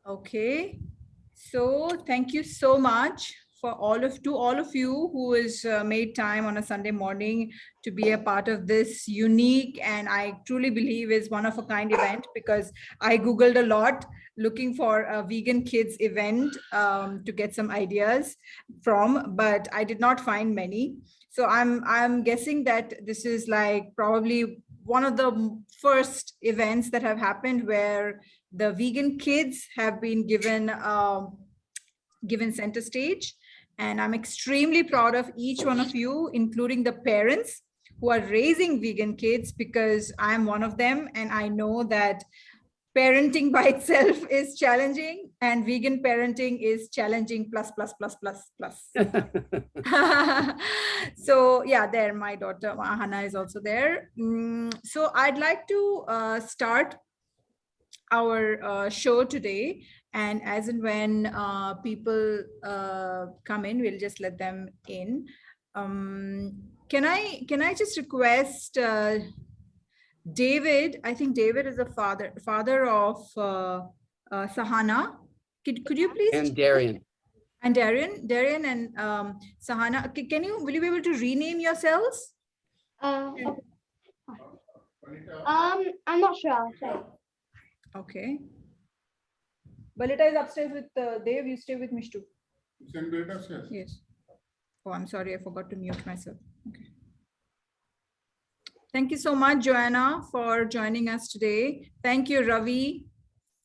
Okay. So thank you so much for all of you who has made time on a Sunday morning to be a part of this unique and I truly believe is one of a kind event, because I Googled a lot looking for a vegan kids event to get some ideas from, but I did not find many. So I'm guessing that this is like probably one of the first events that have happened where the vegan kids have been given center stage, and I'm extremely proud of each one of you, including the parents who are raising vegan kids, because I'm one of them and I know that parenting by itself is challenging, and vegan parenting is challenging plus plus plus plus plus. So yeah, there my daughter Ahana is also there. So I'd like to start our show today, and as and when people come in, we'll just let them in. Can I just request David? I think David is the father of Sahana. Could you please? And Darian. And Darian and Sahana. Will you be able to rename yourselves? Okay. I'm not sure. I'll check. Okay. Balita is upstairs with Dev. You stay with Mishtu. Send Balita upstairs. Yes. Oh, I'm sorry. I forgot to mute myself. Okay. Thank you so much, Joanna, for joining us today. Thank you, Ravi.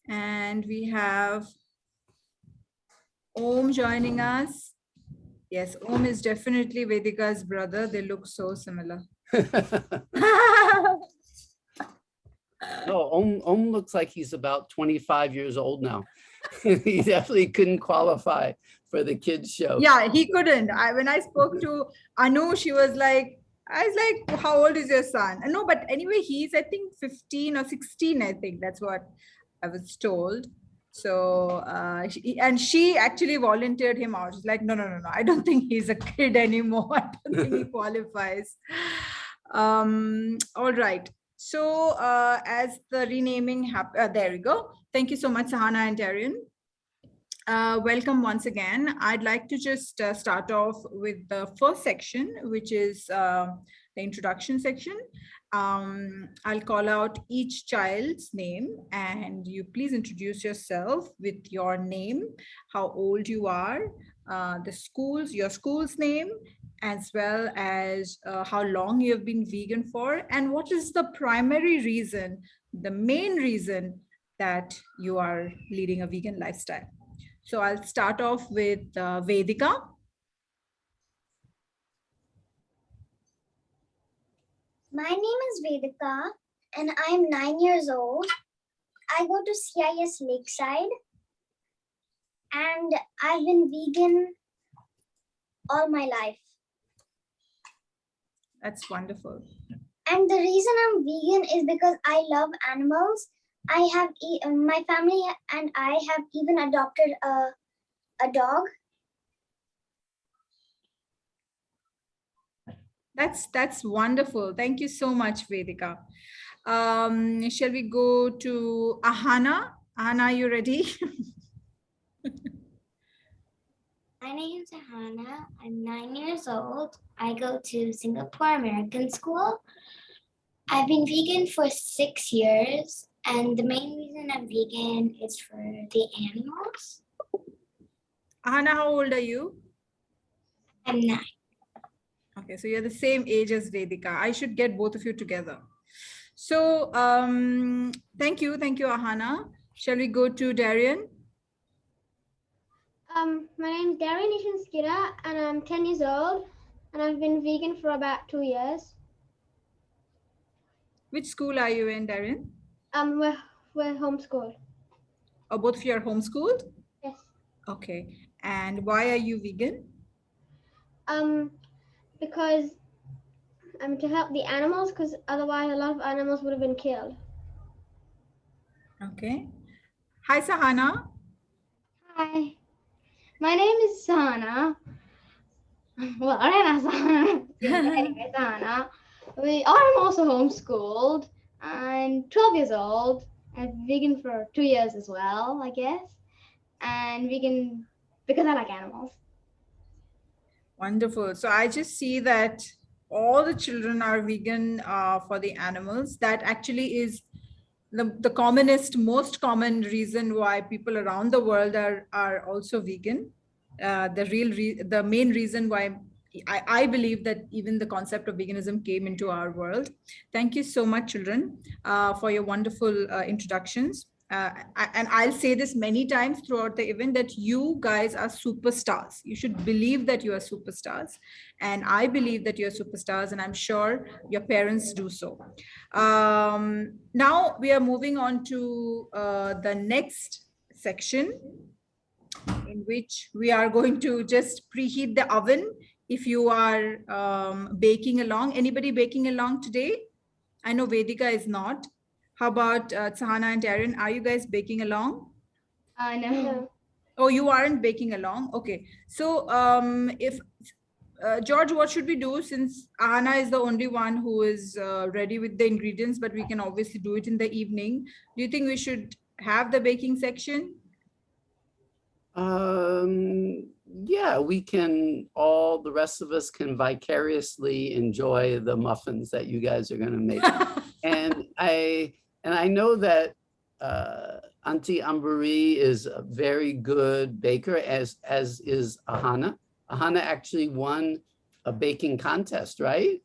And we have Om joining us. Yes, Om is definitely Vedika's brother. They look so similar. Oh, Om looks like he's about 25 years old now. He definitely couldn't qualify for the kids show. Yeah, he couldn't. When I spoke to Anu, she was like, I was like, how old is your son? No, but anyway, he's, I think, 15 or 16, I think. That's what I was told. So, she actually volunteered him out. She's like, no. I don't think he's a kid anymore. I don't think he qualifies. All right. So as the renaming happens, there we go. Thank you so much, Sahana and Darian. Welcome once again. I'd like to just start off with the first section, which is the introduction section. I'll call out each child's name and you please introduce yourself with your name, how old you are, your school's name, as well as how long you have been vegan for, and what is the primary reason, the main reason that you are leading a vegan lifestyle. So I'll start off with Vedika. My name is Vedika and I'm 9 years old. I go to CIS Lakeside and I've been vegan all my life. That's wonderful. And the reason I'm vegan is because I love animals. I have my family and I have even adopted a dog. That's wonderful. Thank you so much, Vedika. Shall we go to Ahana? Ahana, are you ready? My name is Ahana. I'm 9 years old. I go to Singapore American School. I've been vegan for 6 years, and the main reason I'm vegan is for the animals. Ahana, how old are you? I'm 9. Okay, so you're the same age as Vedika. I should get both of you together. So thank you, Ahana. Shall we go to Darian? My name is Darian Ishanskira and I'm 10 years old and I've been vegan for about 2 years. Which school are you in, Darian? We're homeschooled. Oh, both of you are homeschooled? Yes. Okay. And why are you vegan? Because to help the animals, because otherwise a lot of animals would have been killed. Okay. Hi, Sahana. Hi. My name is Sahana. Well, I don't know Sahana. Anyway, Sahana. I'm also homeschooled. I'm 12 years old. I've been vegan for 2 years as well, I guess. and vegan because I like animals. Wonderful. So I just see that all the children are vegan for the animals. That actually is the commonest, most common reason why people around the world are also vegan. The main reason why I believe that even the concept of veganism came into our world. Thank you so much, children, for your wonderful introductions. And I'll say this many times throughout the event that you guys are superstars. You should believe that you are superstars. And I believe that you're superstars, and I'm sure your parents do so. Now we are moving on to the next section, in which we are going to just preheat the oven. If you are baking along, anybody baking along today? I know Vedika is not. How about Sahana and Darren? Are you guys baking along? No. Oh, you aren't baking along. Okay. So if George, what should we do, since Anna is the only one who is ready with the ingredients, but we can obviously do it in the evening. Do you think we should have the baking section? Yeah, we can, all the rest of us can vicariously enjoy the muffins that you guys are going to make. And I know that Auntie Ambari is a very good baker, as is Ahana. Ahana actually won a baking contest, right?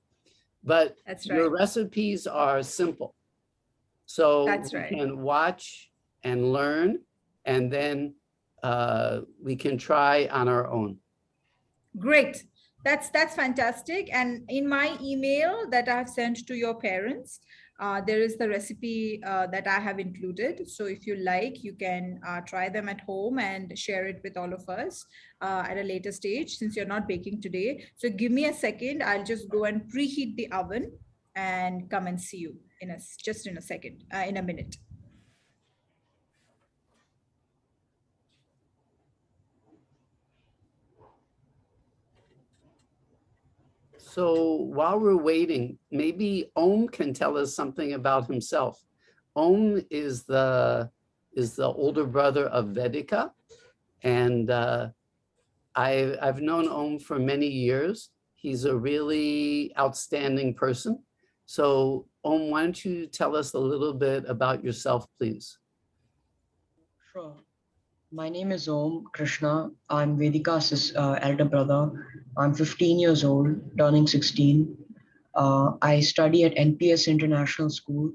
But That's your right. recipes are simple. So That's we right. can watch and learn, and then we can try on our own. Great. That's fantastic. And in my email that I have sent to your parents, there is the recipe that I have included. So if you like, you can try them at home and share it with all of us at a later stage, since you're not baking today. So give me a second. I'll just go and preheat the oven and come and see you just in a second, in a minute. So while we're waiting, maybe Om can tell us something about himself. Om is the older brother of Vedika, and I've known Om for many years. He's a really outstanding person. So Om, why don't you tell us a little bit about yourself, please? Sure. My name is Om Krishna. I'm Vedika's elder brother. I'm 15 years old, turning 16. I study at NPS International School,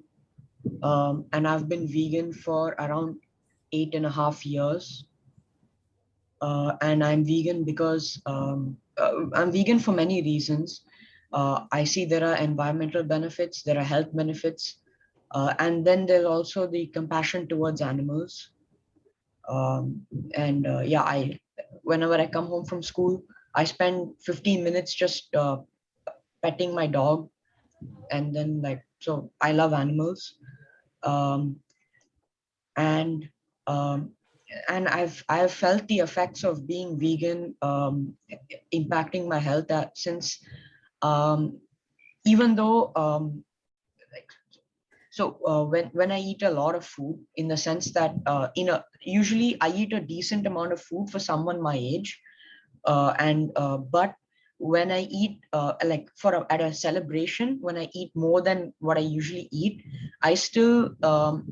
and I've been vegan for around 8.5 years. And I'm vegan because I'm vegan for many reasons. I see there are environmental benefits, there are health benefits, and then there's also the compassion towards animals. Yeah, whenever I come home from school, I spend 15 minutes just petting my dog, and then so I love animals. And I've felt the effects of being vegan impacting my health since even though when I eat a lot of food, in the sense that usually I eat a decent amount of food for someone my age, but when I eat at a celebration, when I eat more than what I usually eat, I still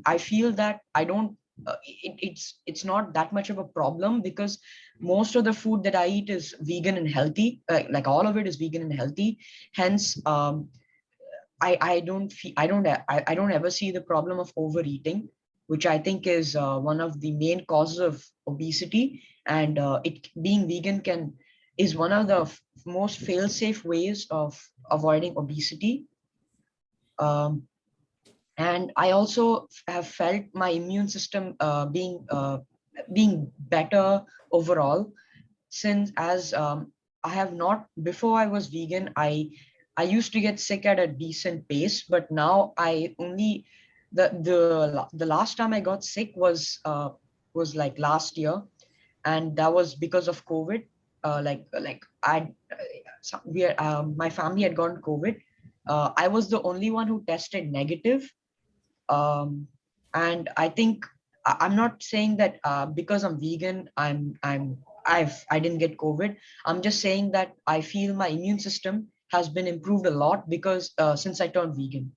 I feel that I don't it's not that much of a problem, because most of the food that I eat is vegan and healthy, like all of it is vegan and healthy. Hence I don't ever see the problem of overeating, which I think is one of the main causes of obesity. And it being vegan is one of the most fail-safe ways of avoiding obesity. And I also have felt my immune system being better overall, since as I have not, before I was vegan, I used to get sick at a decent pace, but now I only the last time I got sick was like last year, and that was because of COVID. My family had gotten COVID. I was the only one who tested negative, and I think I'm not saying that because I'm vegan, I didn't get COVID. I'm just saying that I feel my immune system has been improved a lot because since I turned vegan.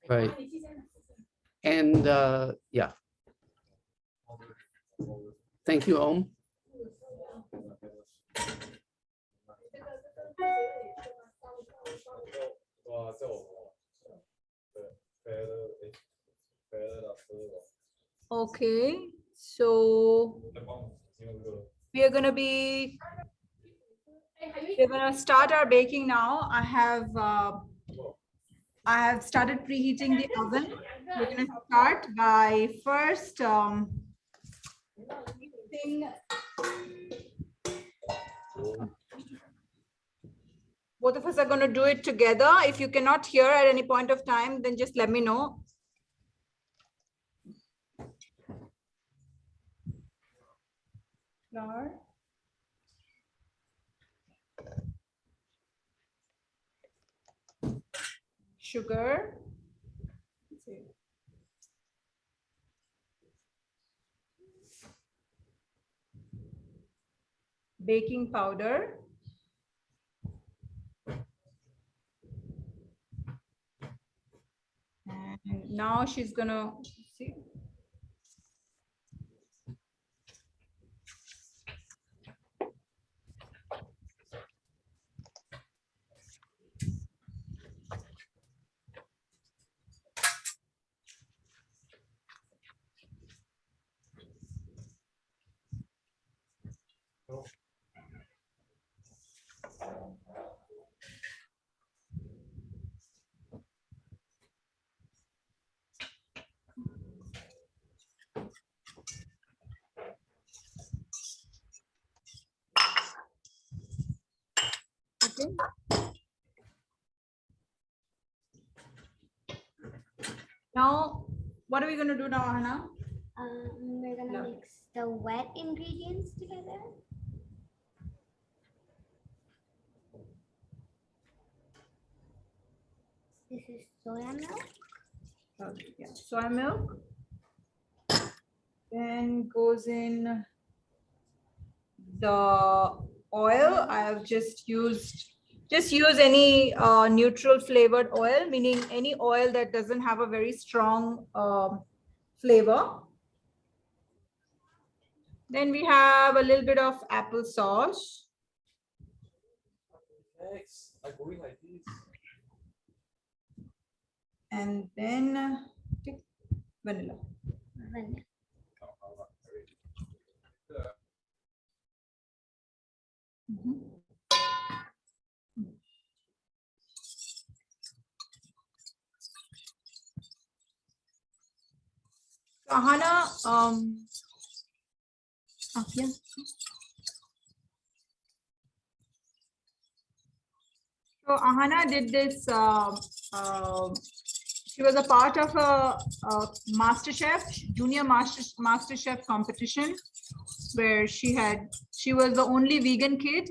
Right. And yeah. Thank you, Om. Okay, so we're gonna start our baking now. I have started preheating the oven. We're gonna start by first heating. Both of us are going to do it together. If you cannot hear at any point of time, then just let me know. Flour. Sugar. Baking powder. And now she's gonna see. Okay. Now, what are we going to do now, Hannah? We're gonna mix the wet ingredients together. This is soya milk. Okay, yeah. Soy milk. Then goes in the oil. I have just use any neutral flavored oil, meaning any oil that doesn't have a very strong flavor. Then we have a little bit of applesauce. And then vanilla. Vanilla. So Hannah, yeah. So Ahana did this, she was a part of a junior master chef competition where she was the only vegan kid.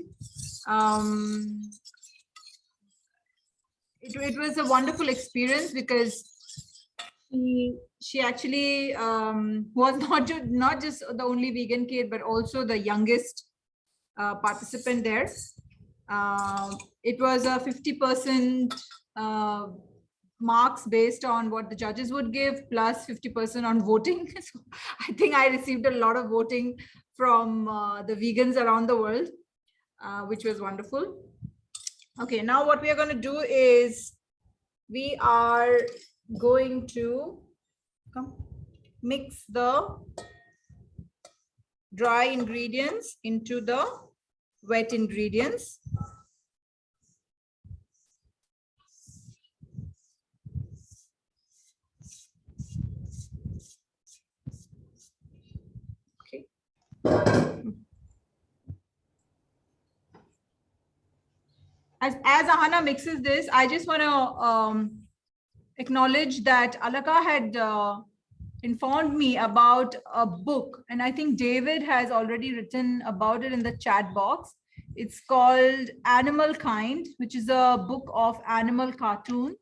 It was a wonderful experience because she actually was not just the only vegan kid, but also the youngest participant there. It was a 50% marks based on what the judges would give, plus 50% on voting. So I think I received a lot of voting from the vegans around the world, which was wonderful. Okay, now what we are going to do is we are going to mix the dry ingredients into the wet ingredients. Okay. As Ahana mixes this, I just want to acknowledge that Alaka had informed me about a book, and I think David has already written about it in the chat box. It's called Animal Kind, which is a book of animal cartoons.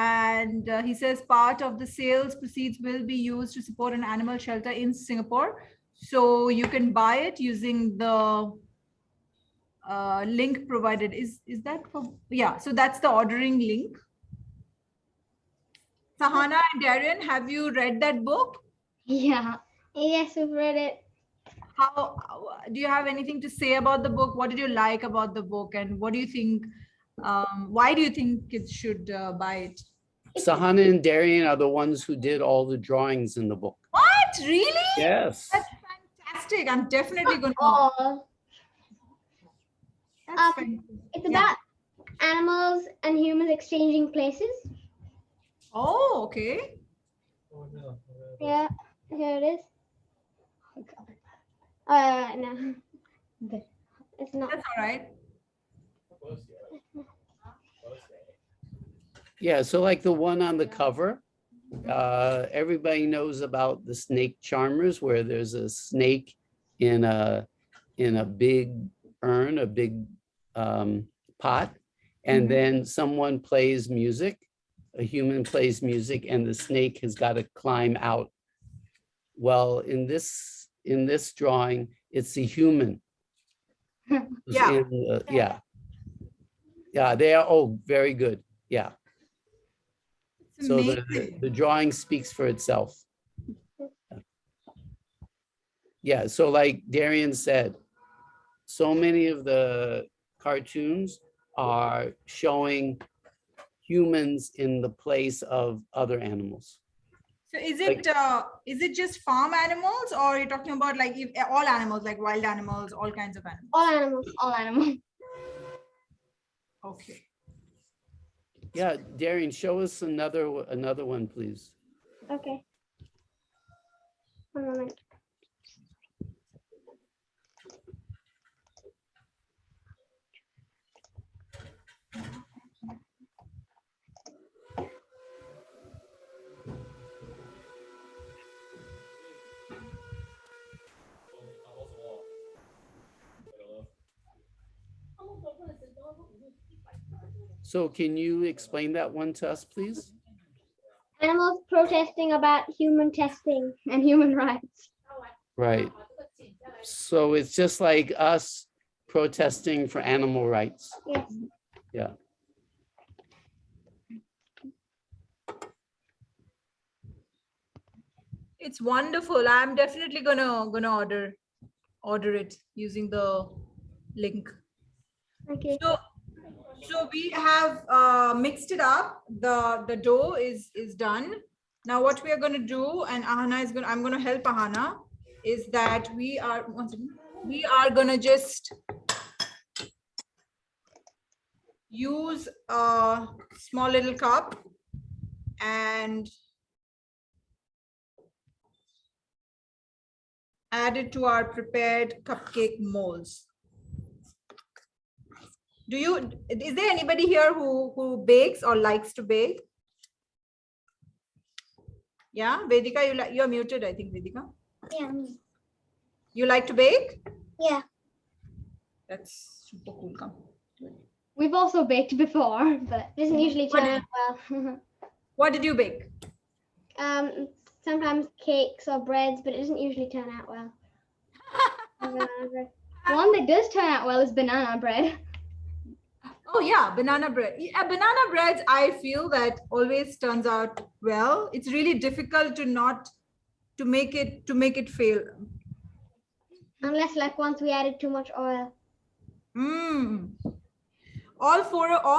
And he says part of the sales proceeds will be used to support an animal shelter in Singapore. So you can buy it using the link provided. Is that for, yeah, so that's the ordering link. Sahana and Darian, have you read that book? Yeah. Yes, we've read it. How do you have anything to say about the book? What did you like about the book, and what do you think, why do you think kids should buy it? Sahana and Darian are the ones who did all the drawings in the book. What, really? Yes. That's fantastic. I'm definitely going to. Oh, That's fantastic. it's Yeah. about animals and humans exchanging places. Oh, okay. Yeah, here it is. No. It's not. That's all right. Yeah, so like the one on the cover, everybody knows about the snake charmers, where there's a snake in a big urn, a big pot, and then someone plays music, a human plays music, and the snake has got to climb out. Well, in this drawing, it's the human. who's Yeah. Yeah, they are. Oh, very good. Yeah. It's So amazing. the drawing speaks for itself. Yeah, so like Darian said, so many of the cartoons are showing humans in the place of other animals. So is it just farm animals, or are you talking about like all animals, like wild animals, all kinds of animals? All animals, all animals. Okay. Yeah, Darian, show us another one, please. Okay. One moment. So can you explain that one to us, please? Animals protesting about human testing and human rights. Right. So it's just like us protesting for animal rights. Yes. Yeah. It's wonderful. I'm definitely gonna order it using the link. Okay. So we have mixed it up. The dough is done. Now what we are going to do, and I'm going to help Ahana, is that we are going to just use a small little cup and add it to our prepared cupcake molds. Is there anybody here who bakes or likes to bake? Yeah, Vedika, you're muted, I think, Vedika. Yeah, me. You like to bake? Yeah. That's super cool. Come. We've also baked before, but it doesn't usually turn out well. What did you bake? Sometimes cakes or breads, but it doesn't usually turn out well. Banana bread. One that does turn out well is banana bread. Oh yeah, banana bread. Yeah, banana breads, I feel that always turns out well. It's really difficult to make it fail. Unless like once we added too much oil. All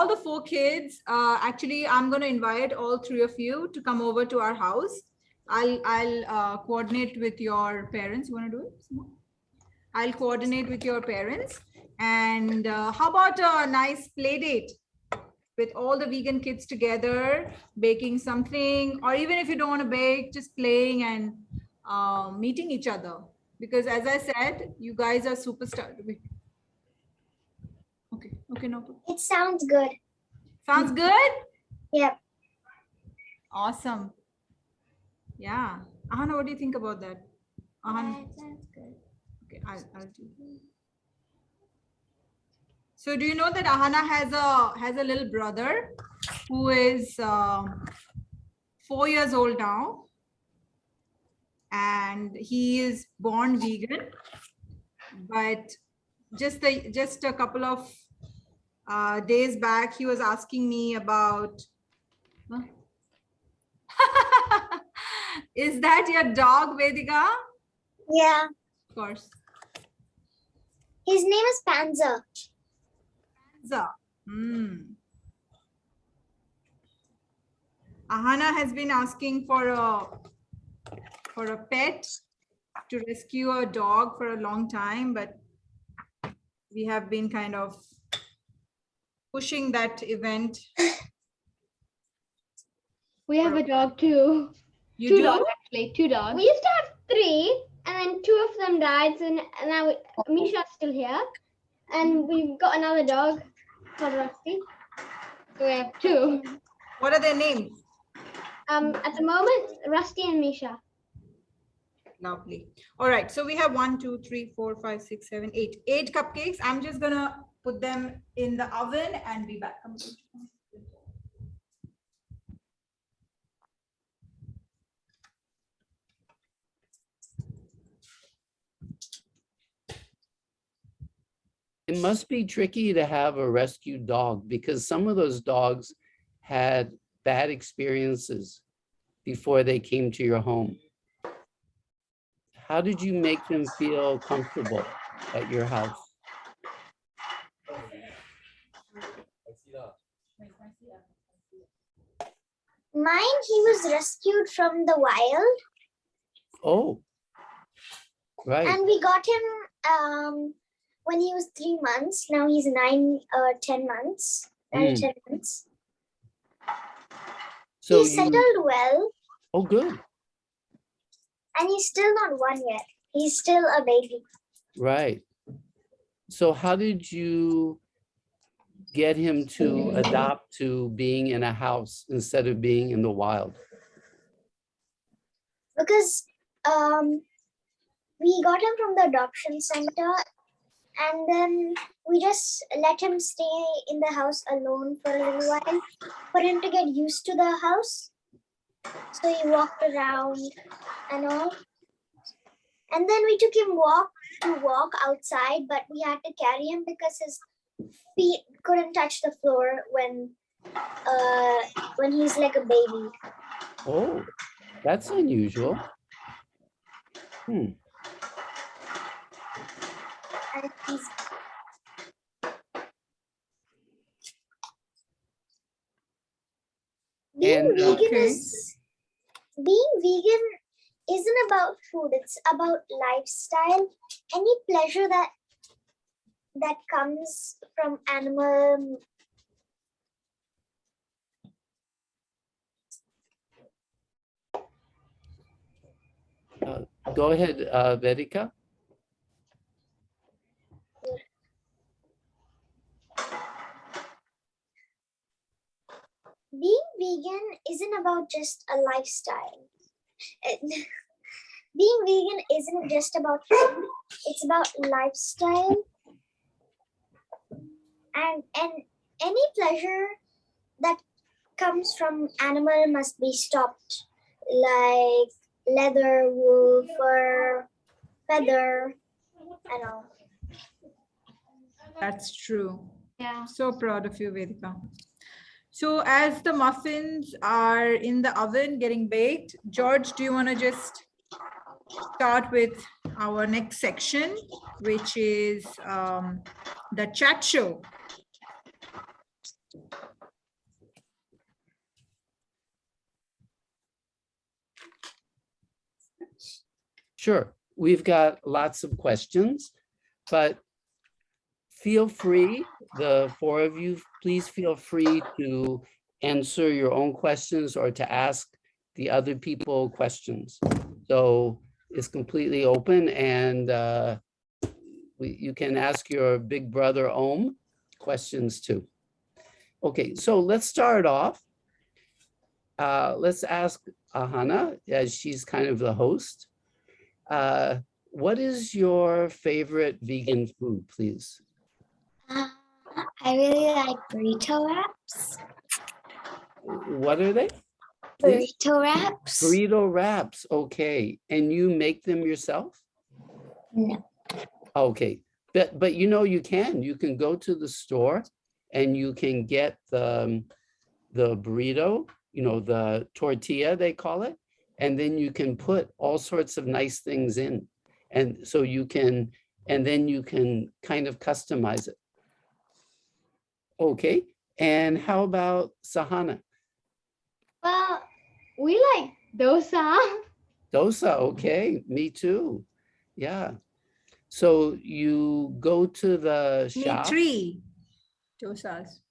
the four kids, actually I'm going to invite all three of you to come over to our house. I'll coordinate with your parents. You want to do it? I'll coordinate with your parents. And how about a nice play date with all the vegan kids together, baking something, or even if you don't want to bake, just playing and meeting each other. Because as I said, you guys are superstars. Okay, no. It sounds good. Sounds good? Yep. Awesome. Yeah. Ahana, what do you think about that? Ahana? Sounds good. Okay, I'll do that. So do you know that Ahana has a little brother who is 4 years old now, and he is born vegan, but just a couple of days back, he was asking me about, huh? Is that your dog, Vedika? Yeah. Of course. His name is Panzer. Panza. Ahana has been asking for a pet, to rescue a dog for a long time, but we have been kind of pushing that event. We have a dog too. You Two do? dogs, actually. 2 dogs. We used to have 3, and then 2 of them died. So now Misha's still here, and we've got another dog called Rusty. So we have 2. What are their names? At the moment, Rusty and Misha. Lovely. All right. So we have 1, 2, 3, 4, 5, 6, 7, 8. 8 cupcakes. I'm just gonna put them in the oven and be back. It must be tricky to have a rescued dog because some of those dogs had bad experiences before they came to your home. How did you make them feel comfortable at your house? Mine, he was rescued from the wild, Oh, right. and we got him when he was 3 months. Now he's 10 months. 9 or 10 months. So He settled well, oh, good. and he's still not 1 yet. He's still a baby. Right. So how did you get him to adopt to being in a house instead of being in the wild? Because we got him from the adoption center, and then we just let him stay in the house alone for a little while for him to get used to the house. So he walked around and all. And then we took him to walk outside, but we had to carry him because his feet couldn't touch the floor when he's like a baby. Oh, that's unusual. And he's being vegan isn't about food, it's about lifestyle. Any pleasure that comes from animal Go ahead, Vedika. being vegan isn't about just a lifestyle. Being vegan isn't just about food, it's about lifestyle. And any pleasure that comes from animal must be stopped, like leather, wool, fur, feather, and all. That's true. Yeah. So proud of you, Vedika. So as the muffins are in the oven getting baked, George, do you want to just start with our next section, which is the chat show? Sure, we've got lots of questions, but feel free, the 4 of you, please feel free to answer your own questions or to ask the other people questions. So it's completely open, and you can ask your big brother Om questions too. Okay, so let's start off. Let's ask Ahana, as she's kind of the host. What is your favorite vegan food, please? I really like burrito wraps. What are they? Please? Burrito wraps? Burrito wraps. Okay. And you make them yourself? No. Okay. But you know, you can go to the store and you can get the burrito, you know, the tortilla, they call it. And then you can put all sorts of nice things in. And so you can, and then you can kind of customize it. Okay. And how about Sahana? Well, we like dosa. Dosa. Okay. Me too. Yeah. So you go to the Me shop. 3 dosas.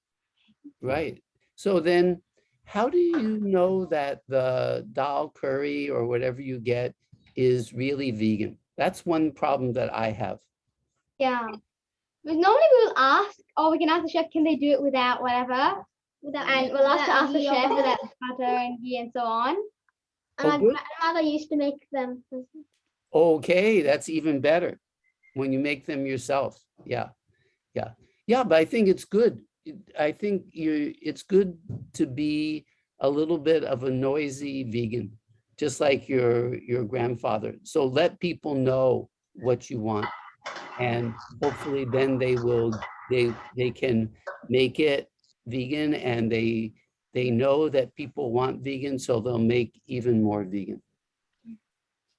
Right. So then how do you know that the dal curry or whatever you get is really vegan? That's one problem that I have. Yeah. But normally we will ask, or we can ask the chef, can they do it without whatever? And we'll also ask the chef without butter and ghee and so on. Oh, And good. my grandmother used to make them. Okay, that's even better when you make them yourself. Yeah, yeah, yeah. But I think it's good. I think it's good to be a little bit of a noisy vegan, just like your grandfather. So let people know what you want, and hopefully then they can make it vegan, and they know that people want vegan, so they'll make even more vegan.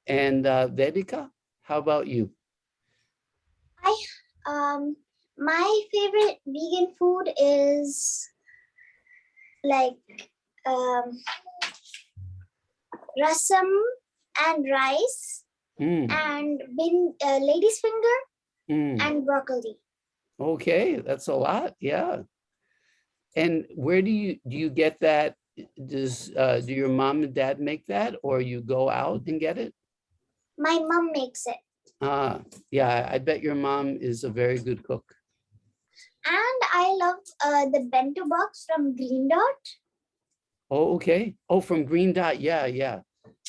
And Vedika, how about you? My favorite vegan food is like rasam and rice Mm, and lady's finger mm. and broccoli. Okay, that's a lot. Yeah. And where do you get that? Do your mom and dad make that, or you go out and get it? My mom makes it. Ah, yeah, I bet your mom is a very good cook. And I love the bento box from Green Dot. Oh, okay. Oh, from Green Dot. Yeah, yeah,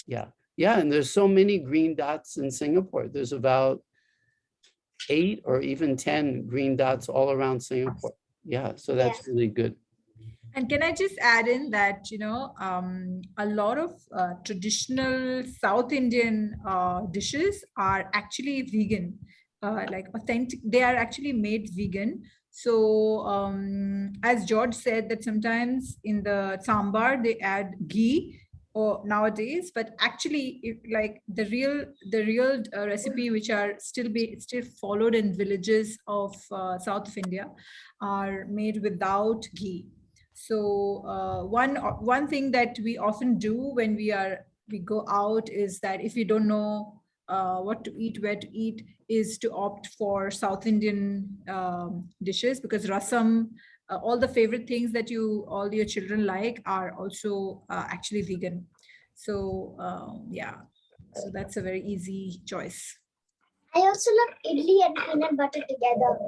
yeah, yeah. And there's so many Green Dots in Singapore. There's about 8 or even 10 Green Dots all around Singapore. Yeah, so that's Yes. really good. And can I just add in that, a lot of traditional South Indian dishes are actually vegan, like authentic, they are actually made vegan. So as George said, that sometimes in the sambar, they add ghee or nowadays, but actually like the real recipe, which are still followed in villages of south of India, are made without ghee. So one thing that we often do when we go out is that if you don't know what to eat, where to eat, is to opt for South Indian dishes, because rasam, all the favorite things that all your children like are also actually vegan. So yeah, so that's a very easy choice. I also love idli and peanut butter together.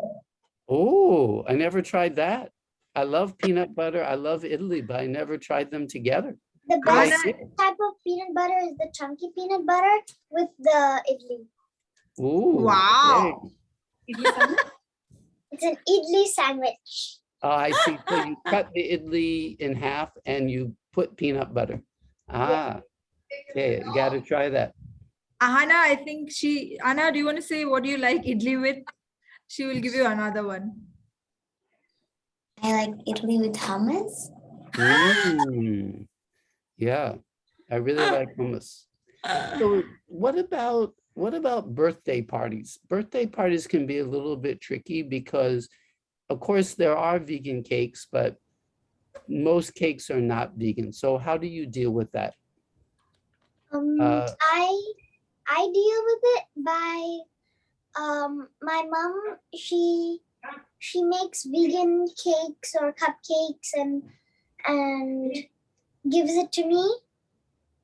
Oh, I never tried that. I love peanut butter. I love Italy, but I never tried them together. The But I best did. type of peanut butter is the chunky peanut butter with the idli. Ooh, Wow. okay. It's an idli sandwich. Oh, I see. So you cut the idli in half and you put peanut butter. Ah, okay. You got to try that. Ahana, I think Anna, do you want to say what do you like idli with? She will give you another one. I like Italy with hummus. Mm, yeah, I really like hummus. So what about birthday parties? Birthday parties can be a little bit tricky because, of course, there are vegan cakes, but most cakes are not vegan. So how do you deal with that? I deal with it by my mom. She makes vegan cakes or cupcakes and gives it to me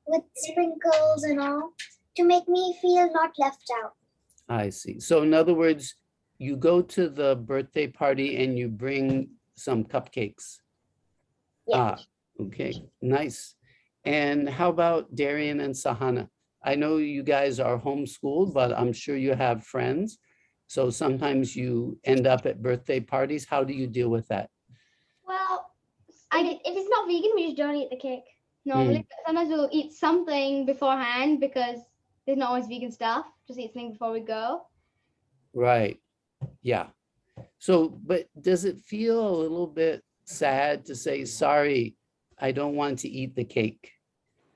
with sprinkles and all to make me feel not left out. I see. So in other words, you go to the birthday party and you bring some cupcakes. Yeah. Ah, okay, nice. And how about Darian and Sahana? I know you guys are homeschooled, but I'm sure you have friends. So sometimes you end up at birthday parties. How do you deal with that? Well, if it's not vegan, we just don't eat the cake normally. But sometimes we'll eat something beforehand because there's not always vegan stuff. Just eat something before we go. Right. Yeah. So, but does it feel a little bit sad to say, sorry, I don't want to eat the cake?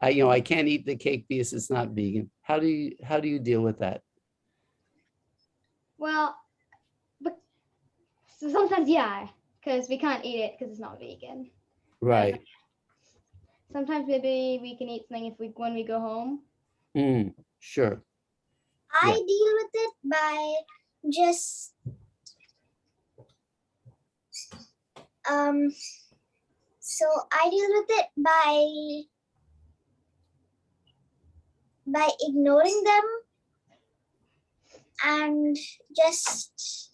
I can't eat the cake because it's not vegan. How do you deal with that? Well, but so sometimes, yeah, because we can't eat it because it's not vegan. Right. Sometimes maybe we can eat something when we go home. Sure. I Yeah. deal with it by just so I deal with it by ignoring them and just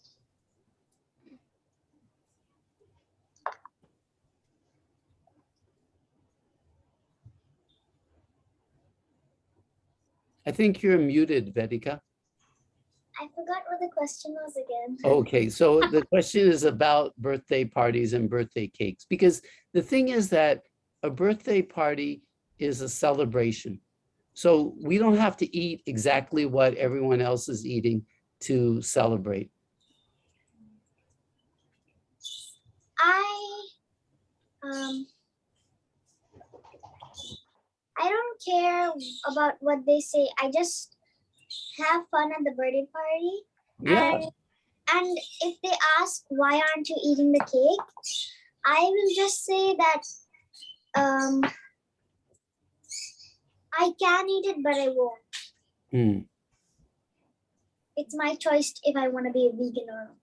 I think you're muted, Vedika. I forgot what the question was again. Okay, so the question is about birthday parties and birthday cakes, because the thing is that a birthday party is a celebration. So we don't have to eat exactly what everyone else is eating to celebrate. I don't care about what they say. I just have fun at the birthday party. Yeah, And if they ask why aren't you eating the cake, I will just say that I can eat it, but I won't. It's my choice if I want to be a vegan or not.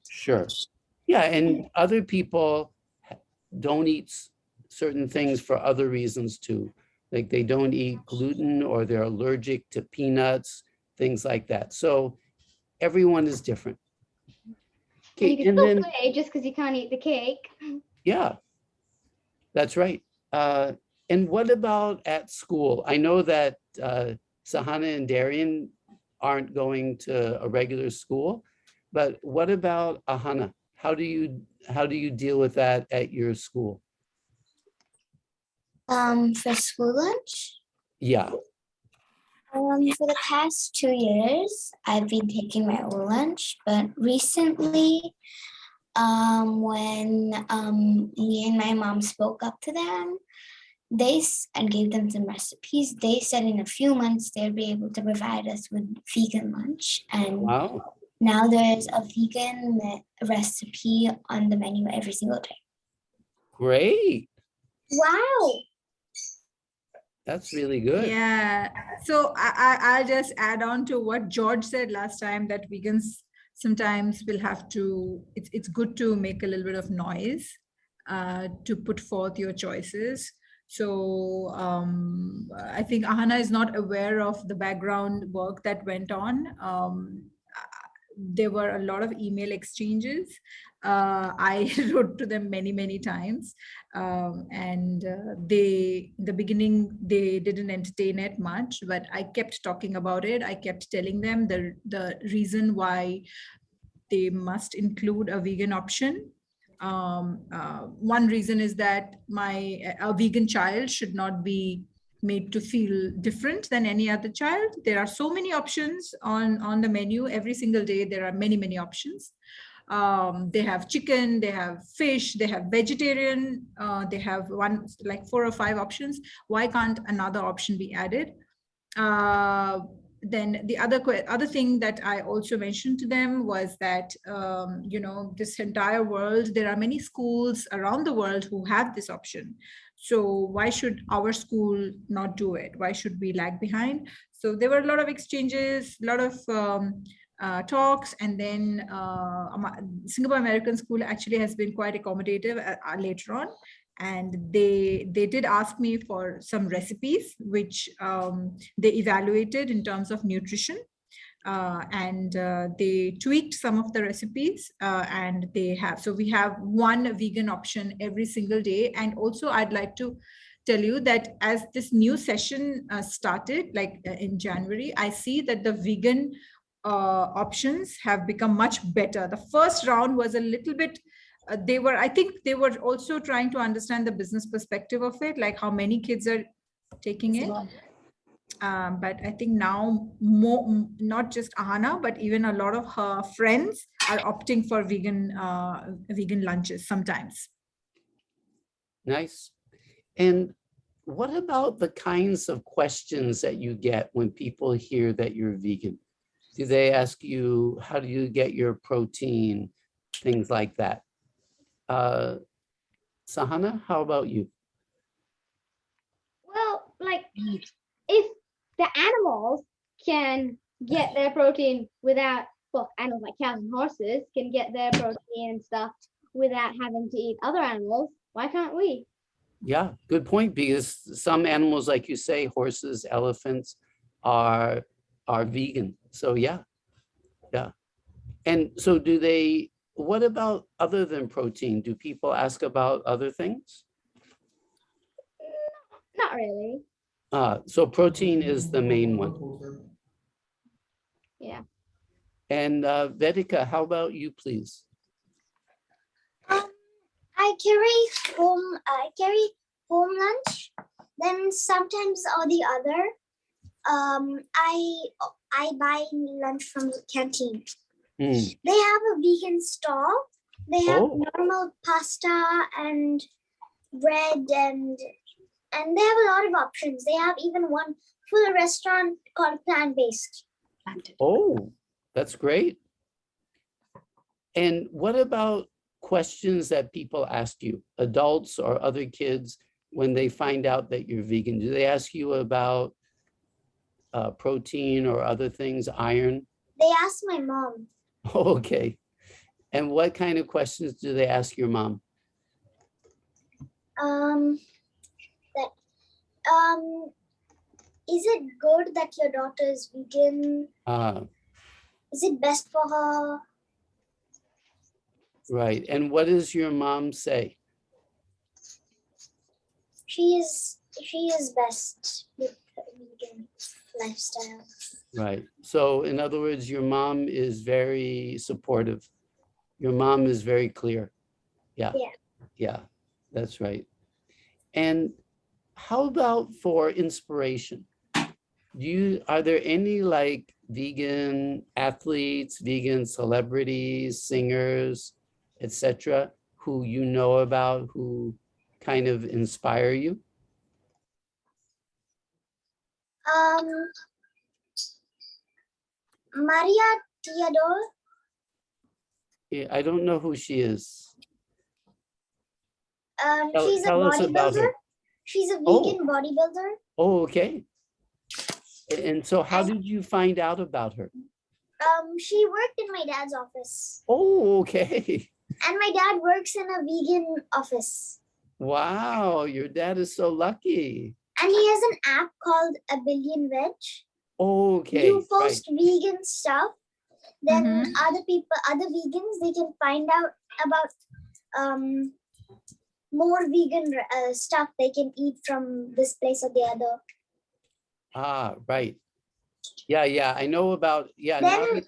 sure. Yeah, and other people don't eat certain things for other reasons too. Like they don't eat gluten or they're allergic to peanuts, things like that. So everyone is different. And you Okay, can and still then, play just because you can't eat the cake. yeah, that's right. And what about at school? I know that Sahana and Darian aren't going to a regular school, but what about Ahana? How do you deal with that at your school? For school lunch, Yeah. for the past 2 years, I've been taking my own lunch, but recently, when me and my mom spoke up to them, and gave them some recipes, they said in a few months they'll be able to provide us with vegan lunch. And Wow. now there's a vegan recipe on the menu every single day. Great. Wow. That's really good. Yeah. So I'll just add on to what George said last time, that vegans sometimes will have to, it's good to make a little bit of noise to put forth your choices. So I think Ahana is not aware of the background work that went on. There were a lot of email exchanges. I wrote to them many times, and in the beginning they didn't entertain it much, but I kept talking about it. I kept telling them the reason why they must include a vegan option. One reason is that a vegan child should not be made to feel different than any other child. There are so many options on the menu. Every single day there are many options. They have chicken, they have fish, they have vegetarian, they have 4 or 5 options. Why can't another option be added? Then the other thing that I also mentioned to them was that, this entire world, there are many schools around the world who have this option. So why should our school not do it? Why should we lag behind? So there were a lot of exchanges, a lot of talks, and then Singapore American School actually has been quite accommodative later on. And they did ask me for some recipes, which they evaluated in terms of nutrition. And they tweaked some of the recipes, and so we have one vegan option every single day. And also I'd like to tell you that as this new session started, in January, I see that the vegan options have become much better. The first round was a little bit I think they were also trying to understand the business perspective of it, like how many kids are taking it. But I think now more, not just Ahana, but even a lot of her friends are opting for vegan lunches sometimes. Nice. And what about the kinds of questions that you get when people hear that you're vegan? Do they ask you, how do you get your protein? Things like that. Sahana, how about you? Well, like if the animals can get their protein without, well, animals like cows and horses can get their protein and stuff without having to eat other animals, why can't we? Yeah, good point, because some animals, like you say, horses, elephants are vegan. So yeah. And so what about other than protein? Do people ask about other things? Not really. So protein is the main one. Yeah. And Vedika, how about you, please? I carry home lunch. Then sometimes or the other, I buy lunch from the canteen. Mm. They have a vegan stall. They have Oh. normal pasta and bread and they have a lot of options. They have even one full restaurant called plant-based. Oh, that's great. And what about questions that people ask you, adults or other kids, when they find out that you're vegan? Do they ask you about protein or other things, iron? They ask my mom. Okay. And what kind of questions do they ask your mom? Is it good that your daughter is vegan? Is it best for her? Right. And what does your mom say? She is best with vegan lifestyle. Right. So in other words, your mom is very supportive. Your mom is very clear. Yeah. Yeah. Yeah, that's right. And how about for inspiration? Are there any like vegan athletes, vegan celebrities, singers, etc., who you know about who kind of inspire you? Maria Theodore. Yeah, I don't know who she is. She's a Tell us about bodybuilder. her. She's a Oh. vegan bodybuilder. Oh, okay. And so how did you find out about her? She worked in my dad's office. Oh, okay. And my dad works in a vegan office. Wow, your dad is so lucky. And he has an app called A Billion Veg. Okay. You post vegan stuff, then Mhm. other vegans, they can find out about more vegan stuff they can eat from this place or the other. Ah, right. Yeah, I know about, yeah. Then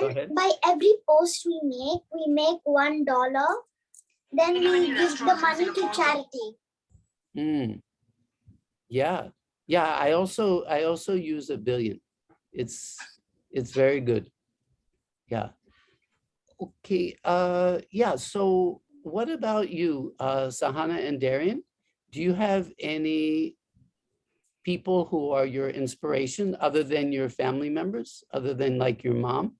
Go ahead. by every post we make $1. Then we give the money to charity. Yeah, I also use A Billion. It's very good. Yeah. Okay, yeah, so what about you, Sahana and Darian? Do you have any people who are your inspiration other than your family members, other than like your mom?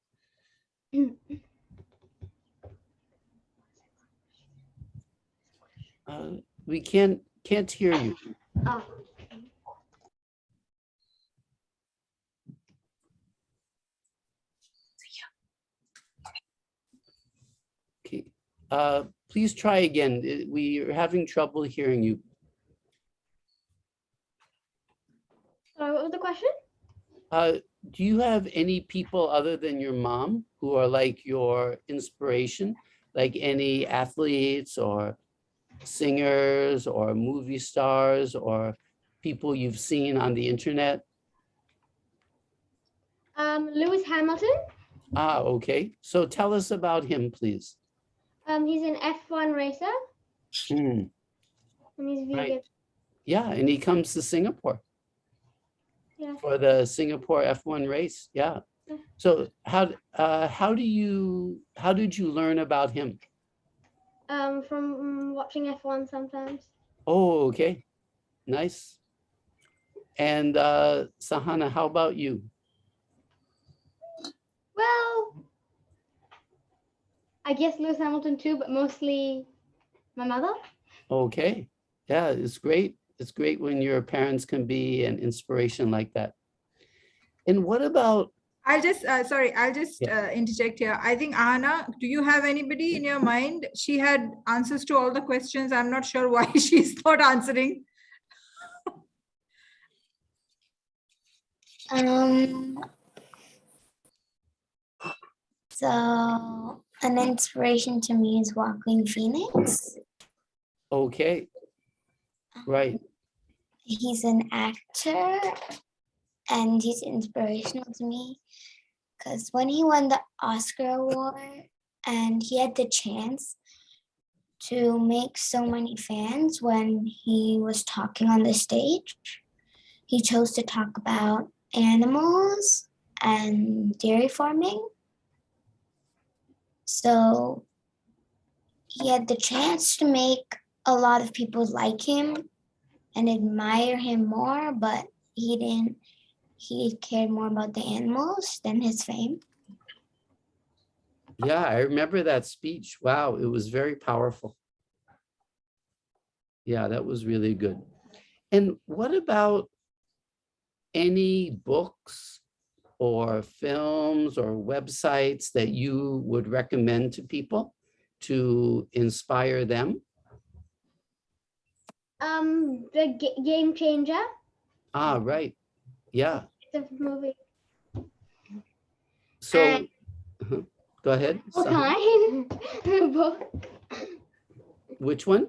We can't hear you. Oh. Okay, please try again. We are having trouble hearing you. Sorry, what was the question? Do you have any people other than your mom who are like your inspiration, like any athletes or singers or movie stars or people you've seen on the internet? Lewis Hamilton. Okay. So tell us about him, please. He's an F1 racer Hmm, and he's vegan. right. Yeah, and he comes to Singapore Yeah. for the Singapore F1 race. Yeah. Yeah. So how did you learn about him? From watching F1 sometimes. Oh, okay. Nice. And Sahana, how about you? Well, I guess Lewis Hamilton too, but mostly my mother. Okay. Yeah, it's great. It's great when your parents can be an inspiration like that. And what about, I'll just, I'll just interject here. I think, Anna, do you have anybody in your mind? She had answers to all the questions. I'm not sure why she's not answering. So an inspiration to me is Walking Phoenix. okay, right. He's an actor and he's inspirational to me because when he won the Oscar award and he had the chance to make so many fans when he was talking on the stage, he chose to talk about animals and dairy farming. So he had the chance to make a lot of people like him and admire him more, but he didn't. He cared more about the animals than his fame. Yeah, I remember that speech. Wow, it was very powerful. Yeah, that was really good. And what about any books or films or websites that you would recommend to people to inspire them? The Game Changer. Ah, right. Yeah. The movie. So go ahead. Oh, Sahana. kind. Book. Which one?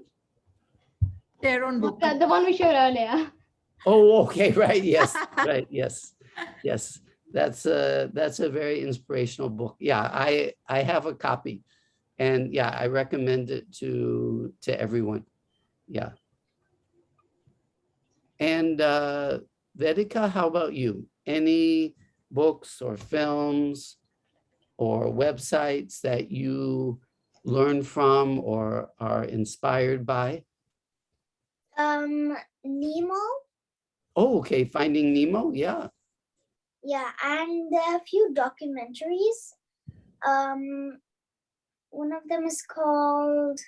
Their own book. The one we showed earlier. Oh, okay, right. Yes, right. Yes, yes. That's a very inspirational book. Yeah, I have a copy, and yeah, I recommend it to everyone. Yeah. And Vedika, how about you? Any books or films or websites that you learn from or are inspired by? Nemo. Oh, okay. Finding Nemo. Yeah. Yeah, and there are a few documentaries. One of them is called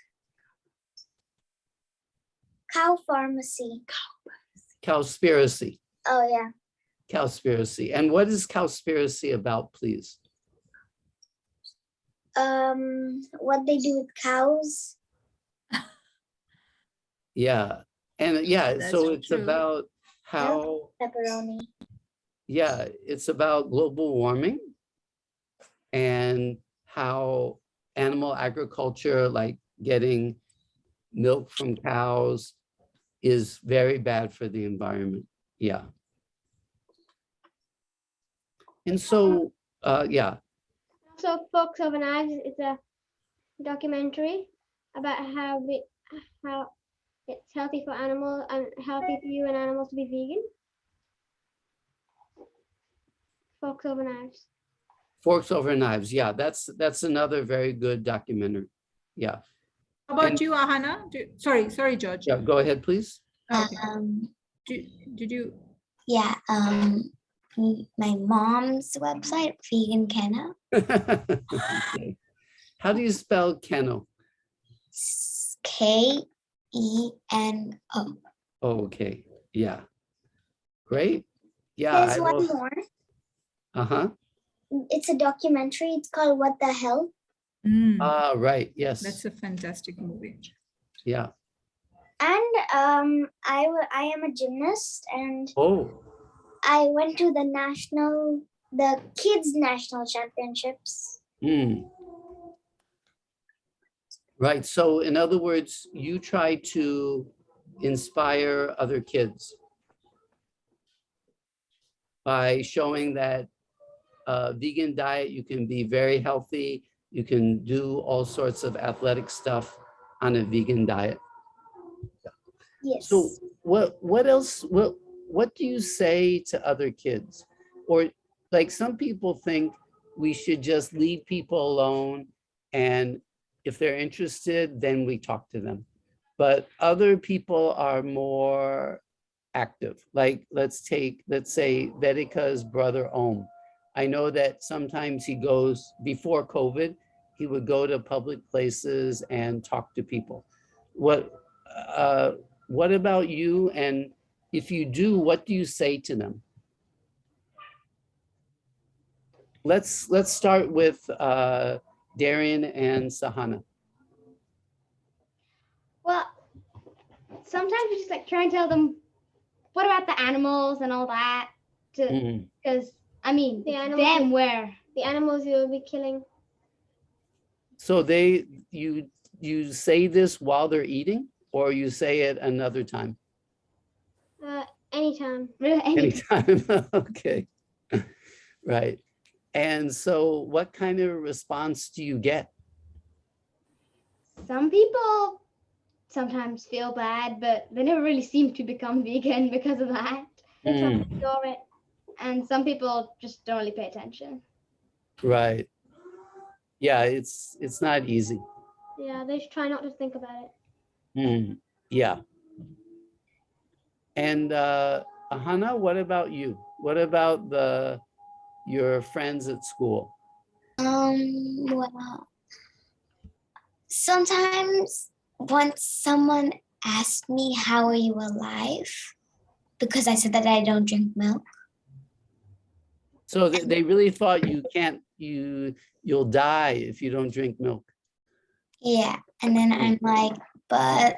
Cowspiracy. Cowspiracy. Oh yeah. Cowspiracy. And what is Cowspiracy about, please? What they do with cows. Yeah. And yeah, That's so it's true. about how, Pepperoni. yeah, it's about global warming and how animal agriculture, like getting milk from cows, is very bad for the environment. Yeah. And so, yeah. So Forks Over Knives is a documentary about how it's healthy for animals and healthy for you and animals to be vegan. Forks Over Knives. Forks Over Knives. Yeah, that's another very good documentary. Yeah. How about And- you, Ahana? Sorry, George. Yeah, go ahead, please. Okay. Um, Did you? yeah, my mom's website, Vegan Keno. Okay. How do you spell Keno? Keno. Oh, okay. Yeah. Great. Yeah. There's one more. Uh-huh. It's a documentary. It's called What the Hell? Mm, Ah, right. Yes. that's a fantastic movie. Yeah. And I am a gymnast, and Oh, I went to the kids national championships. mm. Right. So in other words, you try to inspire other kids by showing that vegan diet, you can be very healthy You can do all sorts of athletic stuff on a vegan diet. Yes. So what else, what do you say to other kids? Or like some people think we should just leave people alone, and if they're interested, then we talk to them. But other people are more active. Like let's say Vedika's brother Om. I know that sometimes he goes, before COVID, he would go to public places and talk to people. What about you? And if you do, what do you say to them? Let's start with Darian and Sahana. Well, sometimes we just like try and tell them, what about the animals and all that? Mhm. Because I mean, The it's animals them where the animals you will be killing. So you say this while they're eating, or you say it another time? Anytime. Anytime. Okay. Right. And so what kind of response do you get? Some people sometimes feel bad, but they never really seem to become vegan because of that. They try Mm, to ignore it. And some people just don't really pay attention. right. Yeah, it's not easy. Yeah, they should try not to think about it. Mm, yeah. And Ahana, what about you? What about your friends at school? Well, sometimes once someone asked me, how are you alive? Because I said that I don't drink milk. So they really thought you'll die if you don't drink milk. Yeah. And then I'm like, but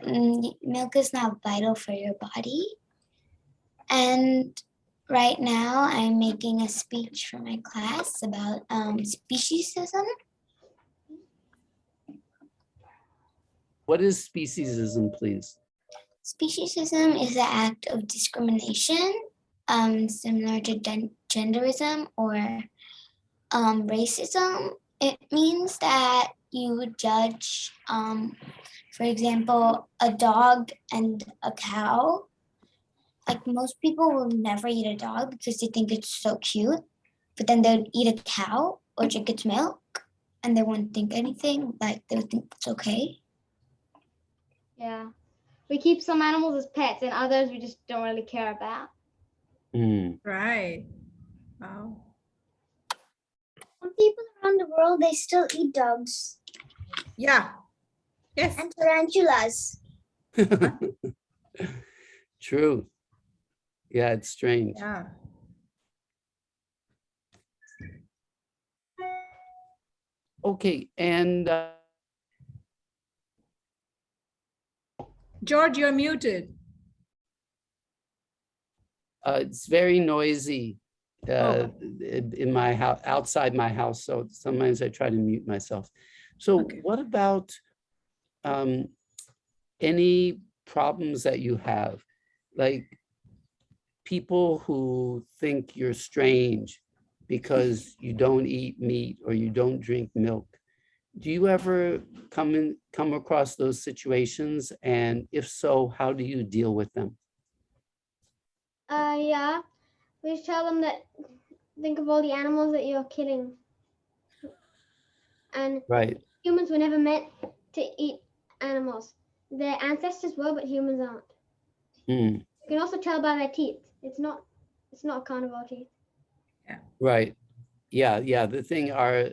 milk is not vital for your body. And right now I'm making a speech for my class about speciesism. What is speciesism, please? Speciesism is the act of discrimination, similar to genderism or racism. It means that you would judge, for example, a dog and a cow. Like most people will never eat a dog because they think it's so cute, but then they'll eat a cow or drink its milk and they won't think anything, like they would think it's okay. Yeah. We keep some animals as pets and others we just don't really care about. Mm, Right. Wow. Some people around the world, they still eat dogs Yeah. Yes. and tarantulas. True. Yeah, it's strange. Yeah. Okay, and George, you're muted. it's very noisy Oh. in my house, outside my house. So sometimes I try to mute myself. So Okay. what about any problems that you have? Like people who think you're strange because you don't eat meat or you don't drink milk. Do you ever come across those situations? And if so, how do you deal with them? Yeah. We just tell them that think of all the animals that you're killing. And Right. humans were never meant to eat animals. Their ancestors were, but humans aren't. Mm, You can also tell by their teeth. It's not a carnivore teeth. right. Yeah. The thing are,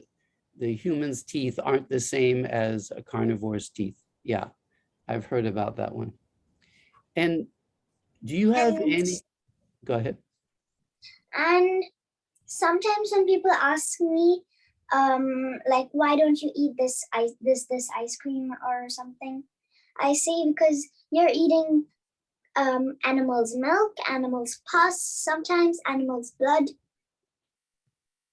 the human's teeth aren't the same as a carnivore's teeth. Yeah, I've heard about that one. And do you have And- any? Go ahead. And sometimes when people ask me, like, why don't you eat this ice cream or something, I say because you're eating animals' milk, animals' pus, sometimes animals' blood.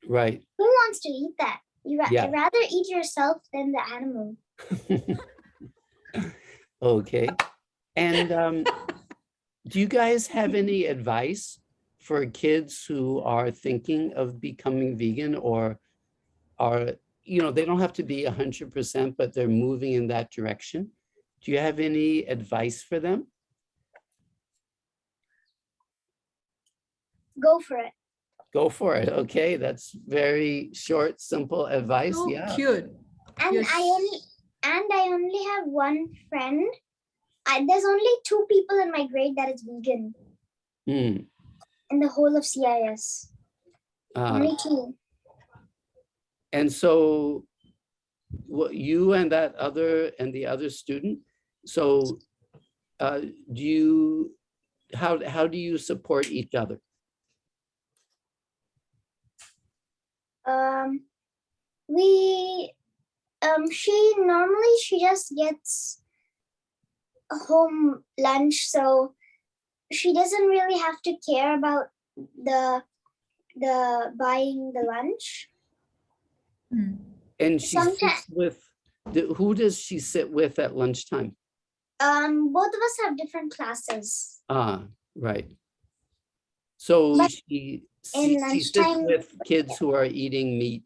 Right. Who wants to eat that? Yeah. I'd rather eat yourself than the animal. Okay. And do you guys have any advice for kids who are thinking of becoming vegan or are you know, they don't have to be 100%, but they're moving in that direction. Do you have any advice for them? Go for it. Go for it. Okay, that's very short, simple advice. So Yeah. cute. And Yes. I only have one friend. There's only 2 people in my grade that is vegan Hmm. in the whole of CIS. Only 2. And so what you and the other student, so how do you support each other? She just gets a home lunch, so she doesn't really have to care about the buying the lunch. Hmm. And she Sometimes- sits with, who does she sit with at lunchtime? Both of us have different classes. Right. So But she in sits lunchtime- with kids who are eating meat,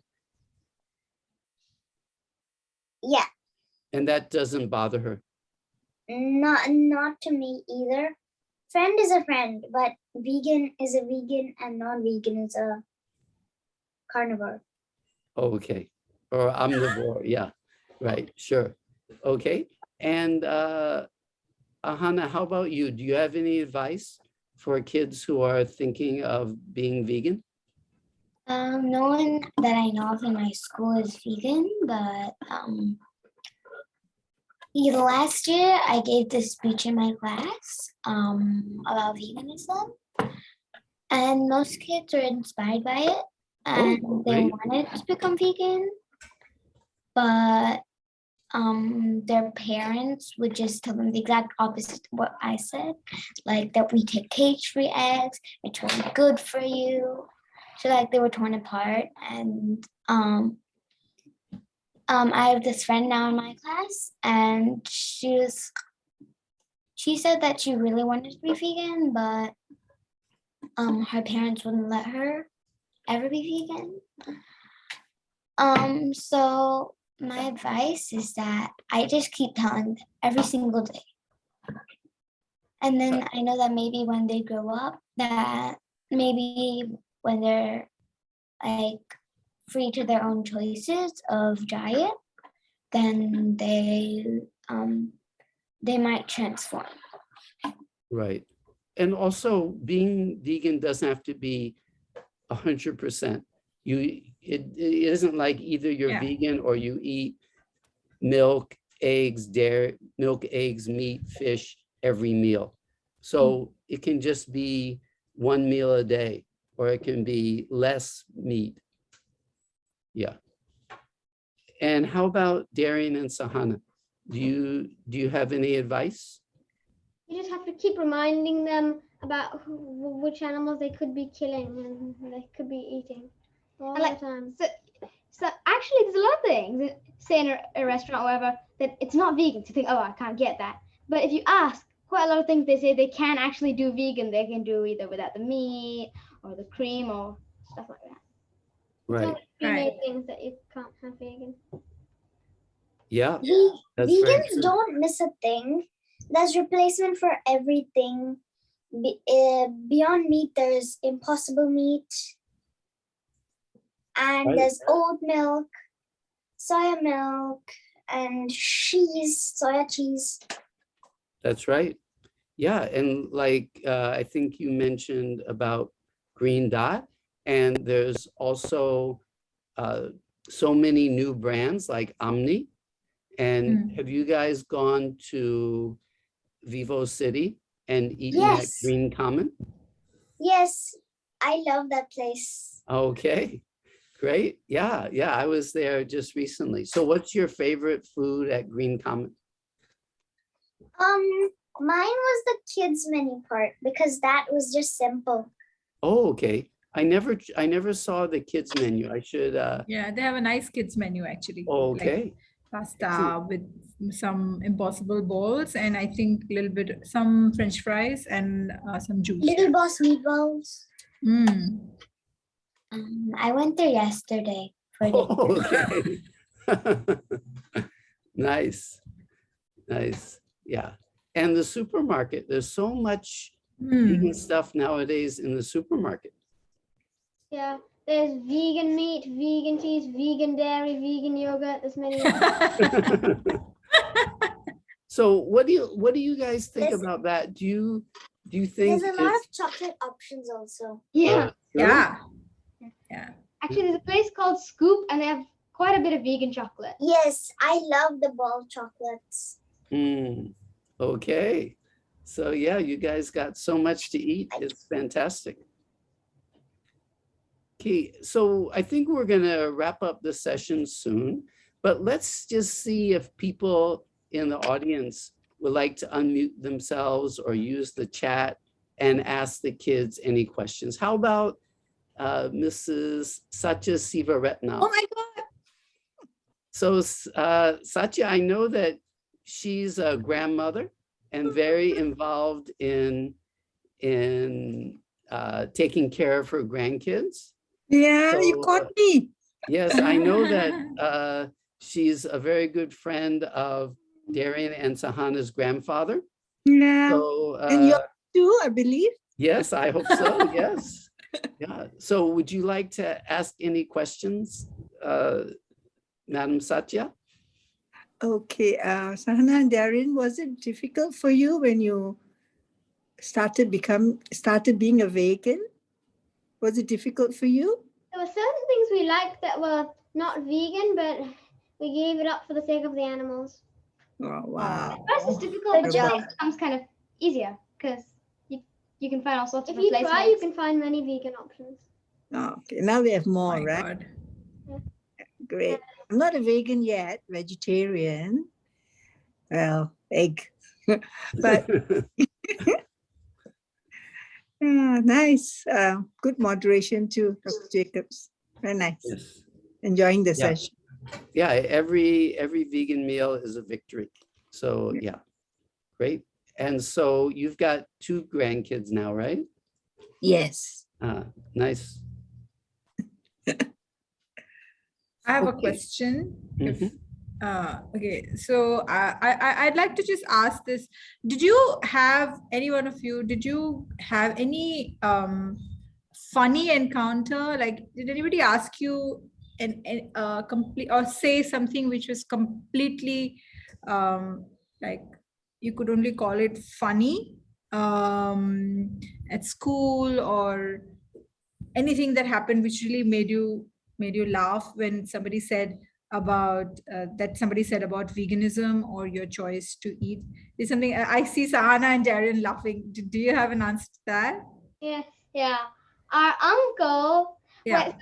Yeah, and that doesn't bother her. not to me either. Friend is a friend, but vegan is a vegan and non-vegan is a carnivore. Okay, or omnivore, yeah, right, sure. Okay, and Ahana, how about you? Do you have any advice for kids who are thinking of being vegan? No one that I know of in my school is vegan, but last year I gave this speech in my class about veganism, and most kids were inspired by it, and they great. wanted to become vegan, but their parents would just tell them the exact opposite of what I said, like that we take cage-free eggs, it's really good for you. So like they were torn apart, and I have this friend now in my class, and she said that she really wanted to be vegan, but her parents wouldn't let her ever be vegan. So my advice is that I just keep telling them every single day. And then I know that maybe when they grow up, that maybe when they're like free to their own choices of diet, then they might transform. Right. And also being vegan doesn't have to be 100%. It isn't like either you're Yeah. vegan or you eat milk, eggs, dairy, milk, eggs, meat, fish every meal. So it can just be one meal a day, or it can be less meat. Yeah. And how about Darian and Sahana? Do you have any advice? You just have to keep reminding them about which animals they could be killing and they could be eating all like, the time. So actually, there's a lot of things, say in a restaurant or whatever, that it's not vegan. So you think, oh, I can't get that. But if you ask, quite a lot of things they say they can actually do vegan. They can do either without the meat or the cream or stuff like that. Right. Only Right. things that you can't have vegan. Yeah. That's very Vegans true. don't miss a thing. There's replacement for everything. Beyond meat, there's impossible meat. And Right. there's oat milk, soya milk, and cheese, soya cheese. That's right. Yeah, and like I think you mentioned about Green Dot, and there's also so many new brands like Omni. And have you guys gone to Vivo City and eaten at Yes. Green Common? Yes, I love that place. Okay, great. Yeah, I was there just recently. So what's your favorite food at Green Common? Mine was the kids menu part because that was just simple. Oh, okay. I never saw the kids menu. I should Yeah, they have a nice kids menu actually. like okay. pasta with some impossible balls, and I think a little bit some French fries and some juice. Little Boss meatballs. Mm. I went there yesterday for dinner. Oh, okay. Nice, nice. Yeah. And the supermarket, there's so much Hmm. vegan stuff nowadays in the supermarket. Yeah. There's vegan meat, vegan cheese, vegan dairy, vegan yogurt. There's many. So what do you guys think There's- about that? Do you think There's a lot it's, of chocolate options also. Yeah. true? Yeah. Yeah. Actually, there's a place called Scoop, and they have quite a bit of vegan chocolate. Yes, I love the ball chocolates. Mm, okay. So yeah, you guys got so much to eat. It's fantastic. Okay, so I think we're gonna wrap up the session soon, but let's just see if people in the audience would like to unmute themselves or use the chat and ask the kids any questions. How about Mrs. Satya Sivaratna? Oh my God. So Satya, I know that she's a grandmother and very involved in taking care of her grandkids. Yeah, you So, caught me. Yes, I know that she's a very good friend of Darian and Sahana's grandfather. Yeah. So And you too, I believe. yes, I hope so. Yes. Yeah. So would you like to ask any questions, Madam Satya? Okay, Sahana and Darren, was it difficult for you when you started being a vegan? Was it difficult for you? There were certain things we liked that were not vegan, but we gave it up for the sake of the animals. Oh, wow. First, it's difficult, Good but job. then it becomes kind of easier because you can find all sorts If of you replacements. try, you can find many vegan options. Oh, okay, now we have Oh more, my right? God. Great. I'm not a vegan yet, vegetarian. Well, egg. But nice. Good moderation too, Dr. Jacobs. Very nice. Yes. Enjoying the Yeah. session. Yeah, every vegan meal is a victory. So yeah, great. And so you've got 2 grandkids now, right? Yes. Nice. I have a Okay. question. If, Mhm. okay, so I'd like to just ask this. Did you have, any one of you, did you have any funny encounter? Like, did anybody ask you complete or say something which was completely like you could only call it funny at school, or anything that happened which really made you laugh when somebody said about veganism or your choice to eat? Is something I see Sahana and Darren laughing. Do you have an answer to that? Yes, yeah. Our uncle, Yeah. if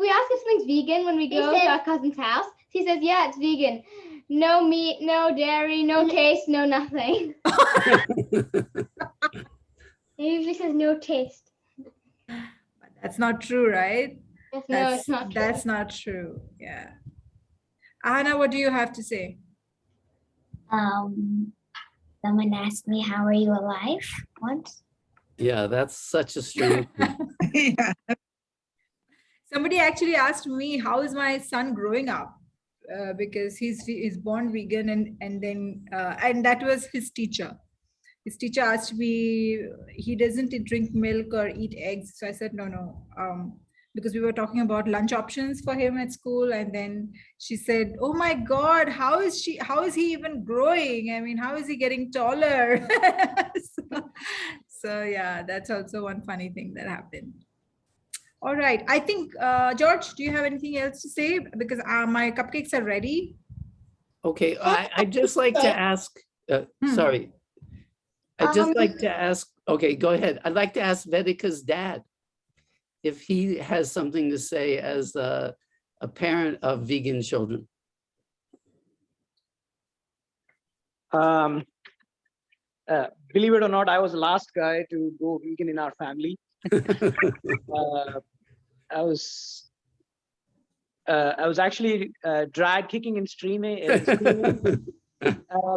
we ask if something's vegan when we He go to said- our cousin's house, he says, yeah, it's vegan. No meat, no dairy, no taste, no nothing. He usually says no taste. But that's not true, right? Yes, no, it's not true. That's not true. Yeah. Ahana, what do you have to say? Someone asked me, "How are you alive?" once. Yeah, that's such a strange thing. Yeah. Somebody actually asked me, how is my son growing up? Because he's born vegan, and then and that was his teacher. His teacher asked me, he doesn't drink milk or eat eggs. So I said, no. Because we were talking about lunch options for him at school. And then she said, oh my God, how is he even growing? I mean, how is he getting taller? So yeah, that's also one funny thing that happened. All right. I think, George, do you have anything else to say? Because my cupcakes are ready. Okay, I'd just like to ask, sorry. I'd just like to ask, okay, go ahead. I'd like to ask Vedika's dad if he has something to say as a parent of vegan children. Believe it or not, I was the last guy to go vegan in our family. I was actually dragged kicking and screaming in school.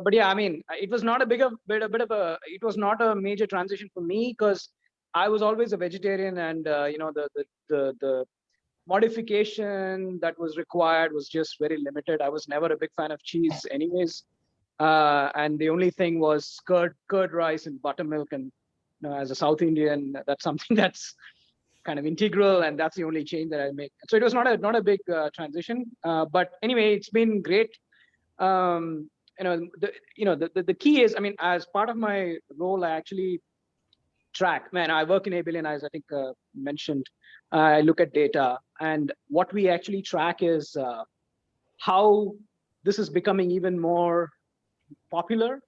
But yeah, I mean, it was not it was not a major transition for me because I was always a vegetarian, and modification that was required was just very limited. I was never a big fan of cheese anyways. And the only thing was curd rice and buttermilk. And as a South Indian, that's something that's kind of integral, and that's the only change that I make. So it was not a big transition. But anyway, it's been great. The key is, I mean, as part of my role, I actually track. Man, I work in a billion, as I think mentioned. I look at data, and what we actually track is how this is becoming even more popular,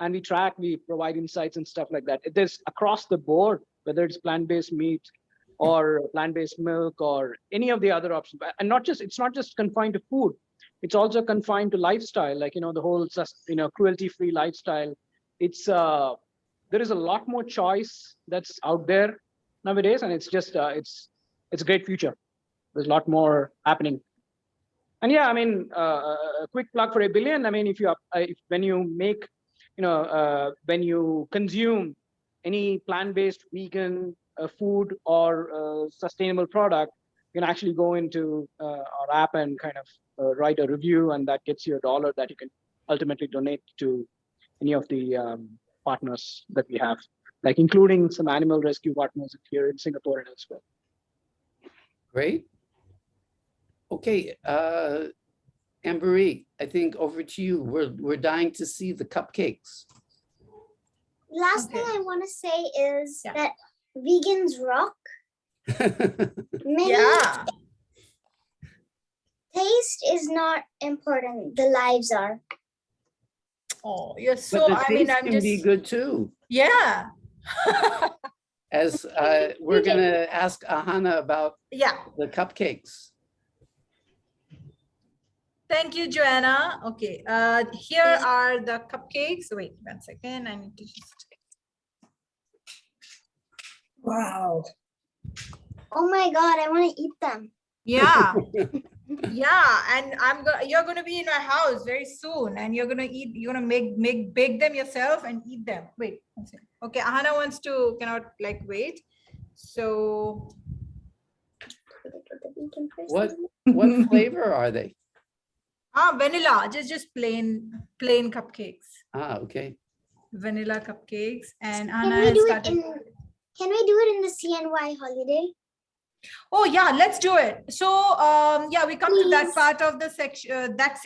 and we provide insights and stuff like that. There's across the board, whether it's plant-based meat or plant-based milk or any of the other options, and it's not just confined to food. It's also confined to lifestyle, like, the whole, cruelty-free lifestyle. It's there is a lot more choice that's out there nowadays, and it's just it's a great future. There's a lot more happening. And yeah, I mean, a quick plug for a billion. I mean, when you consume any plant-based, vegan food or sustainable product, you can actually go into our app and kind of write a review, and that gets you $1 that you can ultimately donate to any of the partners that we have, like including some animal rescue partners here in Singapore and elsewhere. Great. Okay, Anne-Marie, I think over to you. We're dying to see the cupcakes. Last thing Okay. I want to say is Yeah. that vegans rock. Many Yeah. taste is not important. The lives are. Oh, you're But so, the I mean, taste I'm can just, be good too. yeah. As we're gonna ask Ahana about Yeah. the cupcakes. Thank you, Joanna. Okay, here are the cupcakes. Wait 1 second. I need to just. Wow. Oh my God, I want to eat them. Yeah. Yeah, and you're gonna be in my house very soon, and you're gonna bake them yourself and eat them. Wait 1 second. Okay, Ahana cannot like wait. So What flavor are they? vanilla, just plain cupcakes. Okay. Vanilla cupcakes, and Can Ahana we has do it started. Can we do it in the CNY holiday? Oh yeah, let's do it. So yeah, we come to that Please. part of the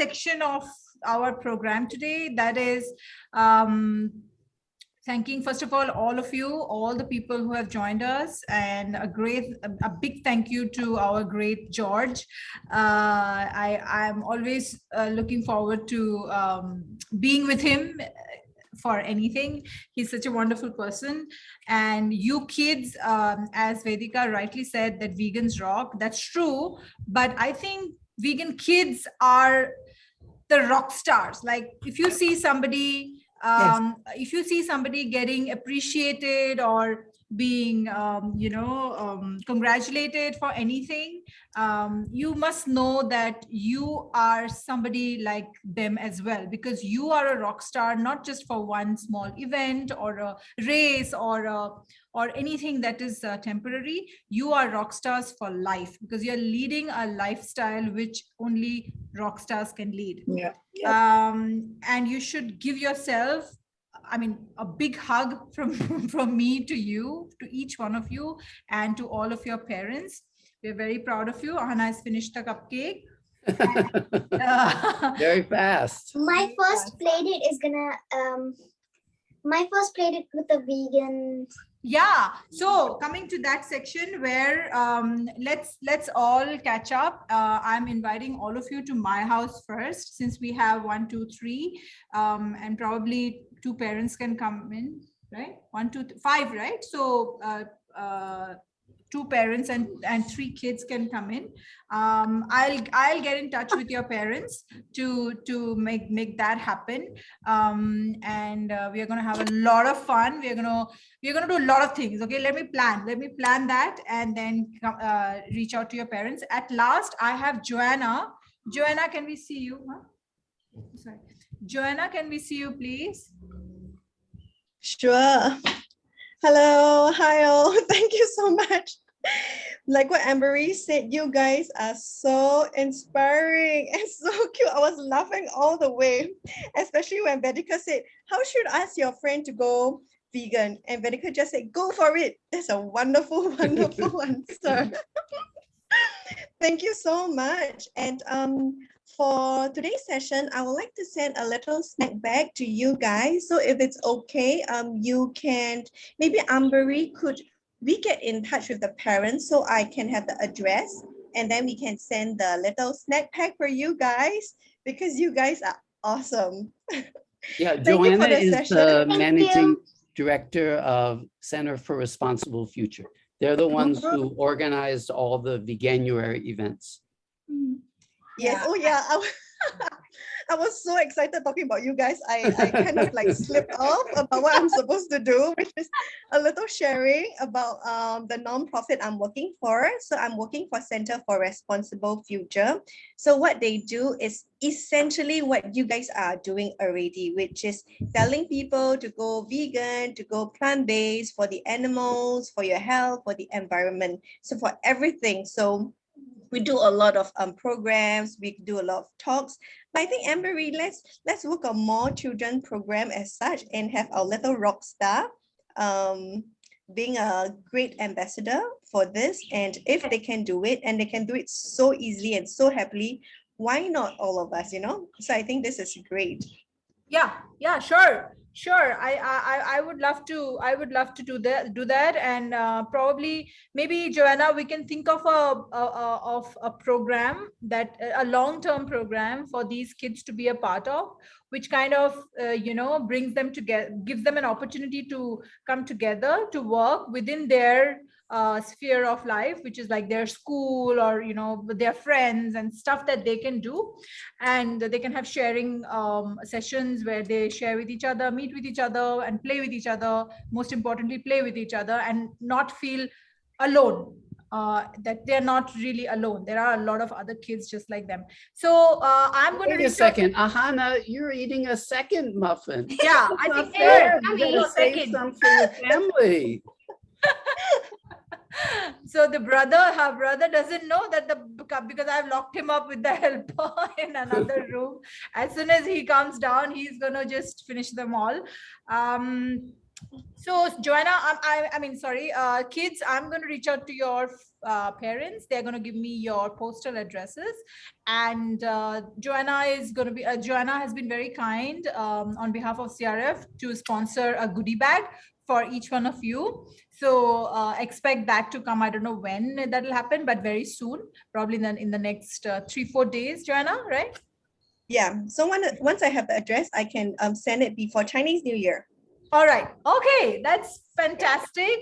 section of our program today. That is thanking, first of all of you, all the people who have joined us, and a big thank you to our great George. I'm always looking forward to being with him for anything. He's such a wonderful person. And you kids, as Vedika rightly said, that vegans rock. That's true. But I think vegan kids are the rock stars. Like if you see somebody, if you see somebody getting appreciated or being, congratulated for anything, you must know that you are somebody like them as well, because you are a rock star, not just for one small event or a race or anything that is temporary. You are rock stars for life, because you're leading a lifestyle which only rock stars can lead. Yeah. And you should give yourself, I mean, a big hug from me to you, to each one of you, and to all of your parents. We're very proud of you. Ahana has finished the cupcake. Very fast. My first plated is gonna my first plated with a vegan. Yeah, so coming to that section where let's all catch up. I'm inviting all of you to my house first, since we have 1, 2, 3, and probably 2 parents can come in, right? 1, 2, 5, right? So 2 parents and 3 kids can come in. I'll get in touch with your parents to make that happen. And we are going to have a lot of fun. We're going to do a lot of things. Okay, let me plan that, and then reach out to your parents. At last, I have Joanna. Joanna, can we see you? Huh? Sorry. Joanna, can we see you, please? Sure. Hello, hi all. Thank you so much like what Ambery said, you guys are so inspiring and so cute. I was laughing all the way, especially when Vedika said, how should I ask your friend to go vegan? And Vedika just said, go for it. That's a wonderful, wonderful answer. Thank you so much. And for today's session, I would like to send a little snack bag to you guys. So if it's okay, you can, maybe Ambery, could we get in touch with the parents so I can have the address, and then we can send the little snack pack for you guys, because you guys are awesome. Yeah, Thank you for Joanna the is session. the Thank managing you. director of Center for Responsible Future. They're the ones who organized all the Veganuary events. Yes. Oh yeah. I was so excited talking about you guys. I kind of like slipped off about what I'm supposed to do, which is a little sharing about the nonprofit I'm working for. So I'm working for Center for Responsible Future. So what they do is essentially what you guys are doing already, which is telling people to go vegan, to go plant-based for the animals, for your health, for the environment. So for everything. So we do a lot of programs, we do a lot of talks. But I think, Ambery, let's work on more children program as such and have our little rock star being a great ambassador for this. And if they can do it, and they can do it so easily and so happily, why not all of us, you know? So I think this is great. Yeah, sure. I would love to do that, and probably maybe, Joanna, we can think of a program, that a long-term program for these kids to be a part of, which kind of brings them together, gives them an opportunity to come together to work within their sphere of life, which is like their school, or with their friends and stuff that they can do. And they can have sharing sessions where they share with each other, meet with each other, and play with each other. Most importantly, play with each other and not feel alone, that they're not really alone. There are a lot of other kids just like them. So I'm going to Wait a second, Ahana, you're eating a second muffin. Yeah, That's I not think fair. I'm You eating gotta a save second. some for your family. So her brother doesn't know that because I've locked him up with the helper in another room. As soon as he comes down, he's gonna just finish them all. So Joanna, I mean, sorry, kids, I'm going to reach out to your parents. They're going to give me your postal addresses, and Joanna has been very kind on behalf of CRF to sponsor a goodie bag for each one of you. So expect that to come. I don't know when that will happen, but very soon, probably in the next 3-4 days, Joanna, right? Yeah. So once I have the address, I can send it before Chinese New Year. All right. Okay. That's fantastic.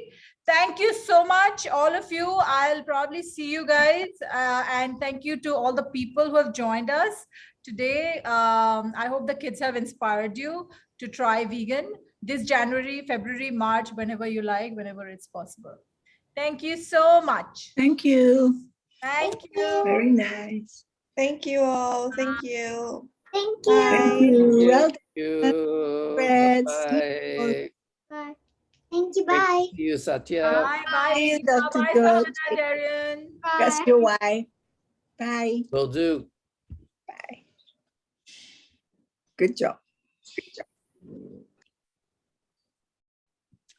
Thank you so much, all of you. I'll probably see you guys. And thank you to all the people who have joined us today. I hope the kids have inspired you to try vegan this January, February, March, whenever you like, whenever it's possible. Thank you so much. Thank you. Thank you. Very nice. Thank you all. Thank you. Thank Bye. Thank you. Well done. Thank you. Fred. Bye. Bye. Thank you. Great to Bye. see you, Satya. Bye. Bye. See you, Deepika. Dr. Bye, George. Sahana, Darian. That's your why. Bye. Will do. Bye. Good job. Good job.